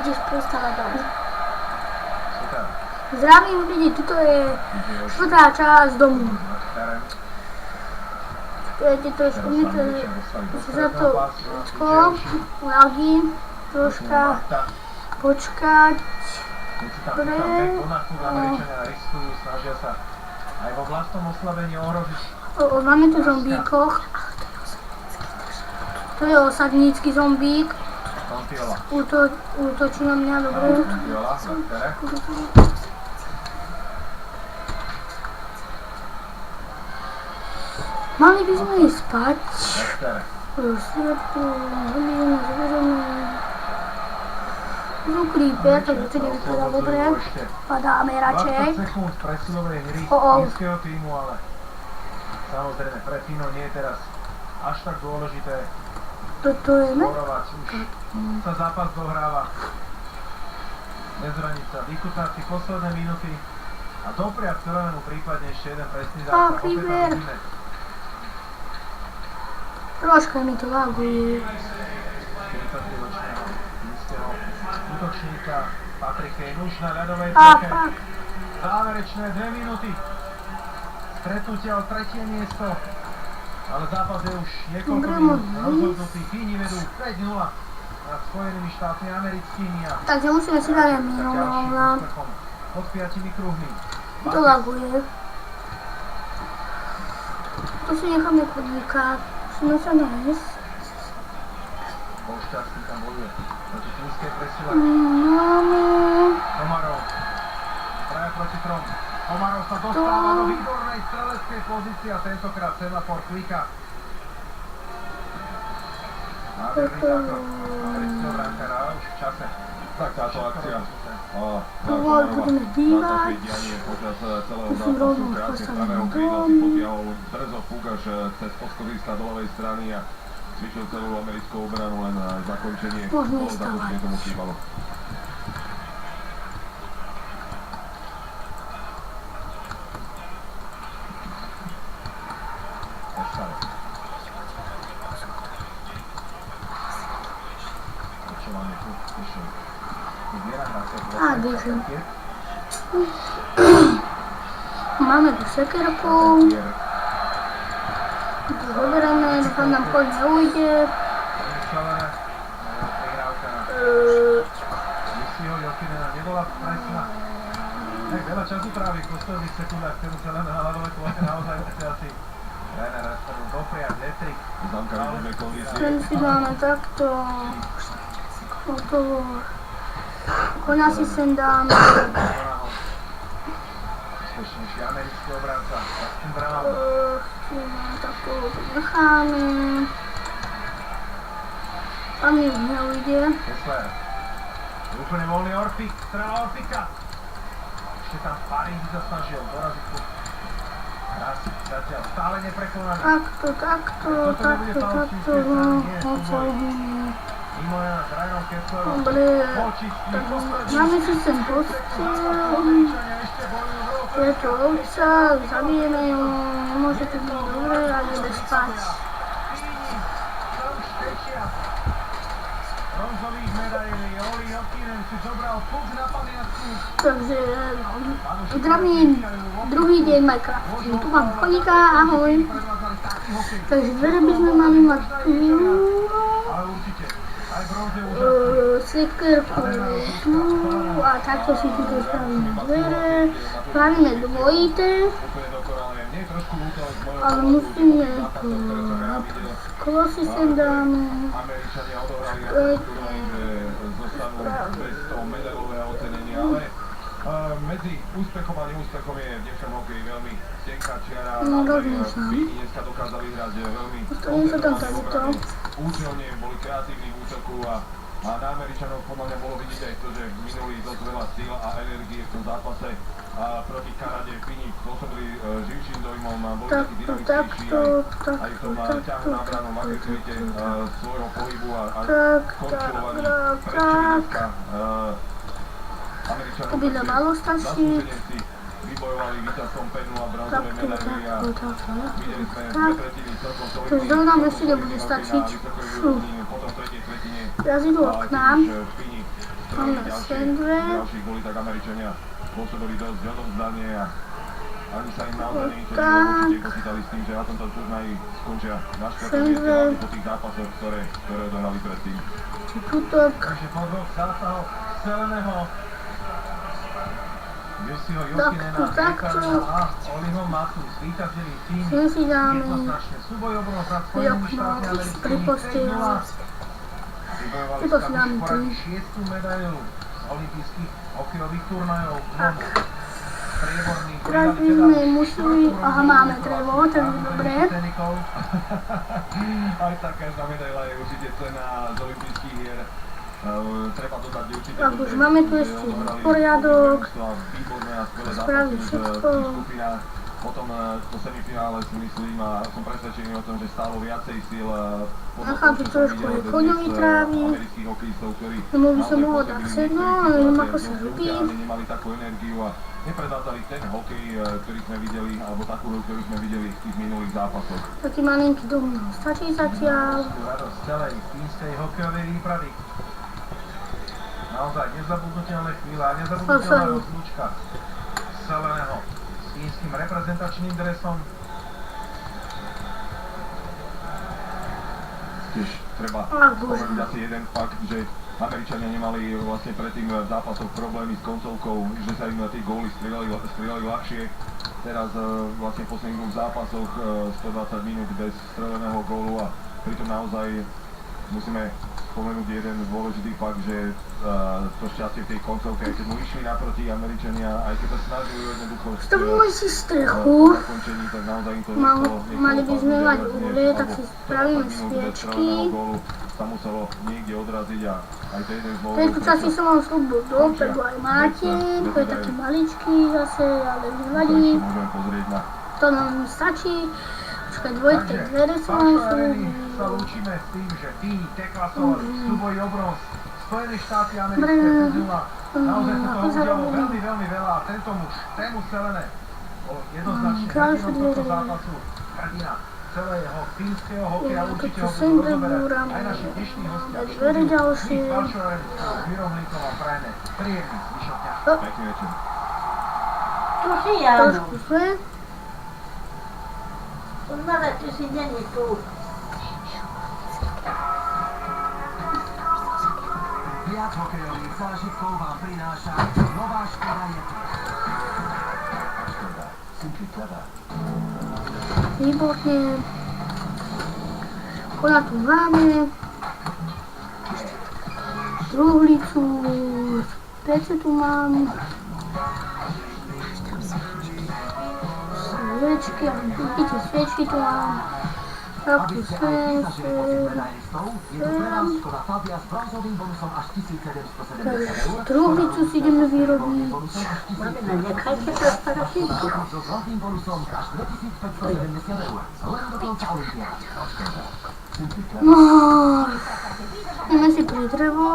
ideš prestávať dať. Zdravím ľudí, tuto je 4. časť domu. Viete, trošku mi to za to lagy, troška počkať. Dobre. Máme tu zombíkoch. To je osadnícky zombík. Útočí na mňa, dobre. Mali by sme ísť spať. Sú creeper, takže to nevypadá dobre. Padáme radšej. Samozrejme, pre Fino nie je teraz až tak dôležité borovať. Už sa zápas dohráva. Nezraniť sa, vychutnať si posledné minúty a dopriať celému prípadne ešte jeden presný zápas. Opäť tam vidíme. Troška mi to laguje. 40-ročného nízkeho útočníka Patrick Kane už na ľadovej trojke. Záverečné 2 minúty. Stretnutia o 3. miesto. Ale zápas je už niekoľko minút rozhodnutý. Fíni vedú 5-0 nad Spojenými štátmi americkými. Takže musíme si dať minulom. Pod 5 kruhmi. To laguje. To si necháme podnikať. Musíme sa nájsť. Bol šťastný, tam bojuje. Proti Fínskej presile. Komarov. Traja proti trom. Komarov sa dostáva do výbornej streleckej pozície a tentokrát semafor klika. Nádherný zákon amerického brankára už v čase. Tak táto akcia budeme dívať. dianie počas celého zápasu krátne z pravého krídla si potiahol drzo fúk až cez poskoviska do ľavej strany a cvičil celú americkú obranu, len zakončenie tomu chýbalo. Bežím. Máme tu sekerku. Zoberieme, dúfam nám poď neujde. Nebola presná. Tak veľa času trávi v posledných sekundách, ktorú sa len na hlavové kvote naozaj chce asi tréner Rastavú dopriať letrik. Známka výbornej kondície. Ten si dáme takto. Hotovo. Koňa si sem dáme. Úspešnejší americký obranca. Takto necháme. Tam mi už neujde. Kessler. Úplne voľný Orpik. Strela Orpika. Ešte tam Paríž sa snažil doraziť tu. Raz zatiaľ stále neprekonaný. Takto. Mimo Jana s Ryanom Kesslerom. Dobre. Počistný posledný. Máme si sem postiel. Je to ovca, zabijeme ju, nemôže to byť dobre a ideme spať. Bronzových medailí Olli Jokinen si zobral puk na pamiatku. Takže zdravím druhý deň Minecraftu. Tu mám chodíka, ahoj. Takže dvere by sme mali mať sekerku tu a takto si tuto spravíme dvere. Spravíme dvojité. Ale musíme sklo si sem dáme. Medzi úspechom a neúspechom je v dnešnom hokeji veľmi tenká čiara. Fíni dneska dokázali hrať veľmi účelne, boli kreatívni v útoku a na Američanov podľa mňa bolo vidieť aj to, že minuli dosť veľa síl a energie v tom zápase a proti Kanade Fíni pôsobili živším dojmom a boli takí dynamickejší aj v tom ťahu na bránu v agresivite svojho pohybu a kontrolovaní prečili To by nám malo stačiť. Vybojovali víťazstvom penú a bronzové medaily a videli sme dve tretiny celkom solidný. To už nám ešte nebude stačiť. Ja idú k nám. Máme Sandre. ďalší góly, tak Američania pôsobili dosť odovzdanie a ani sa im naozaj niečo určite počítali s tým, že na tomto turnaji skončia na 4. mieste hlavne po tých zápasoch, ktoré odohrali predtým. Tutok. Takže po dvoch zásahoch Zeleného Jussiho Jukinena, Ricarda a Oliho Matu zvíťazili tým Sem si dáme jednoznačne súboj obrovom za Spojenými štátmi americkými 5-0. Vybojovali Tuto sa si už dáme v poradí tu. 6. medailu z olympijských hokejových turnajov. Tak. Strieborný Teraz by sme museli... Aha, máme drevo, takže dobre. Aj tak každá medaila je určite cenná z olympijských hier. Treba dodať určite... Tak už máme tu ešte poriadok. Výborné a skvelé Spraviť zápasy všetko. v skupinách. Potom to semifinále si myslím a som presvedčený o tom, že stálo viacej síl Nachádza trošku aj koňový trávy. amerických hokejistov, ktorí Tomu by som naozaj mohol pôsobili dať v sedno, niektorých ale neviem, situáciách ako sa dosť robí. brutálne, nemali takú energiu a nepredádzali ten hokej, ktorý sme videli, alebo takú hru, ktorú sme videli v tých minulých zápasoch. Taký malinký domino. Stačí zatiaľ. Radosť celej fínskej hokejovej výpravy. Naozaj nezabudnutelné chvíle a nezabudnutelná rozlúčka Zeleného s fínskym reprezentačným dresom. Tiež treba spomenúť asi jeden fakt, že Američania nemali vlastne predtým v zápasoch problémy s koncovkou, že sa im tie góly strieľali ľahšie. Teraz vlastne v posledných dvoch zápasoch 120 minút bez streleného gólu a pritom naozaj musíme spomenúť jeden dôležitý fakt, že to šťastie v tej koncovke, aj keď mu išli naproti Američania, aj keď to snažili jednoducho Stavíme si strechu. zakončení, tak naozaj im to Mali by sme mať uhlie, tak si spravíme sviečky. sa muselo niekde odraziť a aj to jeden z V tejto časti som vám slúbil dopredu aj máte, to je taký maličký zase, ale nevadí. Môžeme pozrieť na To nám stačí. Počkaj, dvojité dvere som vám slúbil. Sa lúčime s tým, že Fíni deklasovali v súboji o bronz. Spojené štáty Dobre, americké 5-0. Naozaj sa toho ako sa udialo robí? veľmi, veľmi veľa a tento muž, tému Zelené, bol jednoznačne ďalšie hrdinou tohto dvere. zápasu. Hrdina celého fínskeho hokeja, Keď určite to ho sem budú rozoberať dobúram, aj naši dnešní hostia. v dvere štúdiu. ďalšie. Nick Paršoren a Mirom Linkom vám prajeme príjemný zvyšok dňa. pekný večer. Trošku sme. Uznala, že si není tu. Viac hokejových zážitkov vám prináša nová Škoda Yeti. Škoda. Simply clever. Výborne. Kola tu máme. Truhlicu. Pece tu mám. Sviečky, vidíte, sviečky tu mám. Taký Aby ste aj vy sem, zažili pocit medailistov, je tu pre vás Škoda Fabia s bronzovým bonusom až 1770 eur. truhlicu si ideme vyrobiť. Bonusom až 1000 Mami, eur. nechajte to starostinko. So zlatým bonusom až 2570 eur. Len do konca olympiády. Škoda. Simply clever. No, ideme si pri drevo.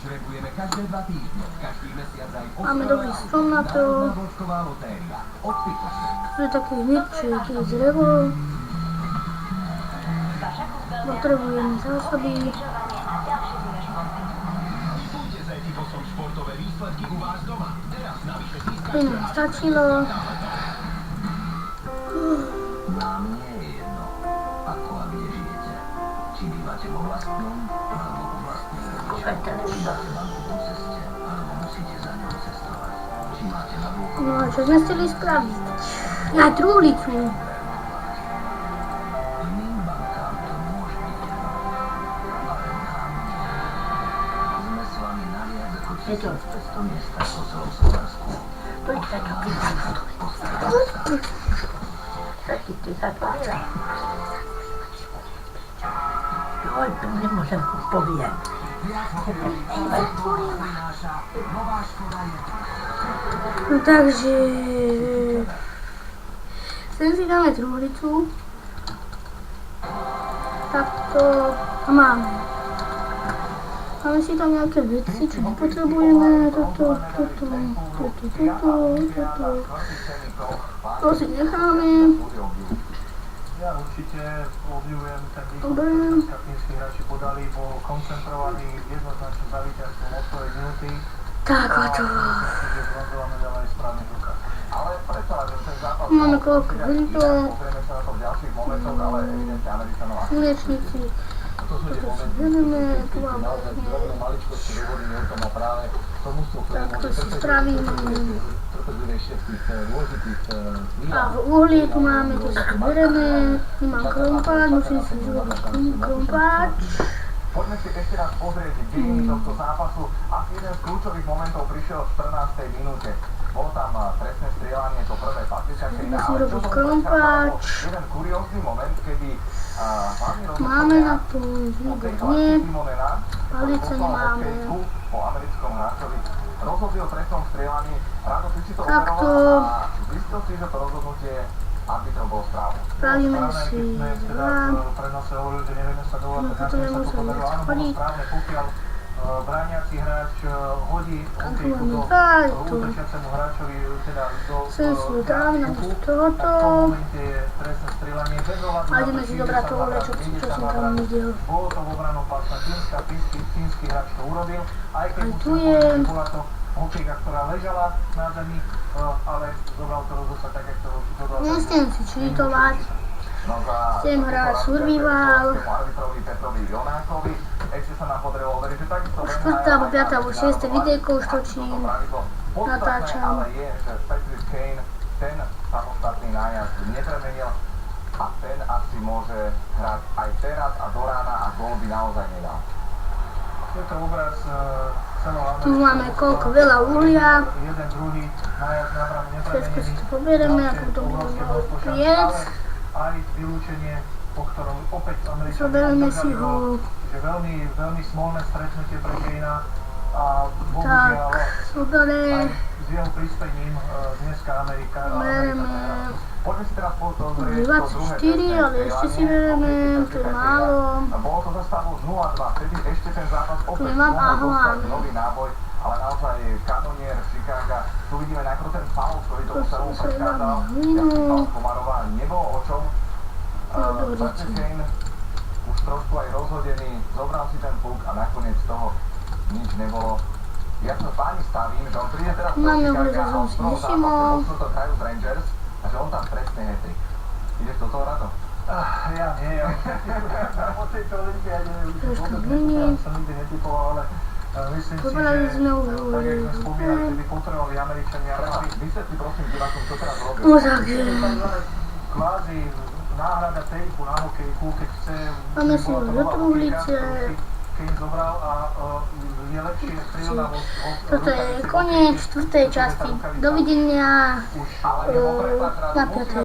Šrebujeme každé 2 týždne, každý mesiac aj Máme dobrý strom na to. národná bodková lotéria. Od Picasso. Tu je také hneďčeky z drevo. Potrebujeme zásoby. Buďte za Etybosom športové výsledky u vás doma. Teraz navyše To nám stačilo. Nám nie je jedno, ako a kde žijete. Či bývate vo vlastnom, alebo vo vlastnej Kúkaj televízor. na dlhom ceste, alebo musíte za ňou cestovať. Či máte na dôchod, No a čo sme chceli spraviť? Ja truhlicu. iným bankám to môže byť jedno. Ale nám nie. Sme s vami na viac ako Je to. 1500 miestach po celom Slovensku. Poďte to Taký ty zatvorila. Oj, to nemôžem poviem. Viac hokejových zážitkov vám prináša nová Škoda Yeti. No takže... Sem si dáme truhlicu. Takto. A máme. Máme si tam nejaké veci, čo nepotrebujeme. Toto. To si necháme. Ja určite obdivujem ten výkon, Dobre. ktorý dneska fínsky hráči podali, bol koncentrovaný jednoznačne za víťazstvom od svojej minúty. Tak, a čo? Myslím si, že bronzová medaľa je správne v rukách. Ale predsa len ten zápas... Máme koľko hrytov, Pozrieme sa na to v ďalších momentoch, ale evidentne Američanov asi... slnečníci. To sú tie momenty, Ženeme, tu keď mám naozaj drobné maličkosti hovoríme o tom a práve to mústvo, ktoré takto môže si spravím. trpezlivejšie v tých dôležitých A chvíľach. v uhlie tu máme, to si bereme, nemám krompáč, musím si zrobiť krompáč. Poďme si ešte raz pozrieť dejiny tohto zápasu. Asi jeden z kľúčových momentov prišiel v 14. minúte. Bolo tam trestné strieľanie, to prvé faktičaké. Musím robiť krompáč. Jeden kuriózny moment, kedy hlavný Máme na to výborne, Simonena, palice nemáme. po americkom hráčovi rozhodil trestnom strieľaní. Rado si to Takto. overoval a zistil si, že to rozhodnutie arbitrov bolo správne. Spravíme si Teda dva. v prenose hovoril, že nevieme sa dovolať, No, tak toto nakoniec sa to nemusím podarilo. viac Áno, bolo chodiť. správne, pokiaľ brániaci hráč hodí hokejku do Aj tu. útočiacemu hráčovi, teda do Sem si ju dáme na ruku, miesto tak v tom tohoto. momente je trestné strieľanie bez ohľadu A na ideme to, si či zobrať ide to sa na ole, vrat, čo ide som sa na tam vrat. videl. Bolo to v obranom pásma fínsky hráč to urobil, aj keď Aj tu musím je. povedať, že bola to hokejka, ktorá ležala na zemi, ale zobral to rozhodca tak, jak to rozhodol. Nechcem si čítovať. No za Chcem hrať survival. Arbitrovi Petrovi Jonákovi. Ešte sa nám podarilo overiť, že takisto... Už 4. alebo 5. alebo 6. videjko už točím. Natáčam. Ale je, že Patrick Kane ten samostatný nájazd nepremenil a ten asi môže hrať aj teraz a do rána a gól by naozaj nedal. Je to obraz celého Tu máme koľko veľa uhlia. Jeden, druhý, nájazd na bránu Všetko si nepremenený. to poberieme, ako to bolo Obrovské malo množstvo šancí, priec. ale aj vylúčenie, po ktorom opäť Američania Zoberieme si udržali ho. gól. Čiže veľmi, veľmi smolné stretnutie pre Kanea a Tak, bohužiaľ zobere. aj s jeho prispením dneska Amerika Bereme Poďme si teraz pozrieť to 24, ale ešte si bereme, to je málo. Bolo to za stavu 0-2, vtedy ešte ten zápas opäť nemám mohol Ahlan. dostať nový náboj, ale naozaj kanonier Chicaga, tu vidíme najprv ten faul, ktorý tomu To celému som sa predchádzal, dám hlinu. faul Komarova, nebolo o čom. Dobrý Patrick čin. Kane už trošku aj rozhodený, zobral si ten puk a nakoniec z toho nič nebolo. Ja sa páni stavím, že on príde teraz do Máme Chicaga obraz, a že on som si v prvom nevšimol. zápase vo štvrtok hrajú z Rangers a že on tam trestne hetrik. Ideš do toho, Rado? Ja nie, ja po tejto olympiáde už Trošku vôbec menej. som nikdy netypoval, ale myslím si, Pobrali že sme už tak, jak sme spomínali, že by potrebovali Američania, aby Vysvetli prosím divákom, čo teraz robí. No tak je. kvázi náhrada tejpu na hokejku, keď chce... Máme si bola to už nová do truhlice. hokejka, ktorú si Kane zobral a je lepšie strieľavosť od Toto je rukavice koniec hokejky, 4. pretože tá časti. rukavica Dovidenia Ale jeho preklad, Rado, na musíme 5.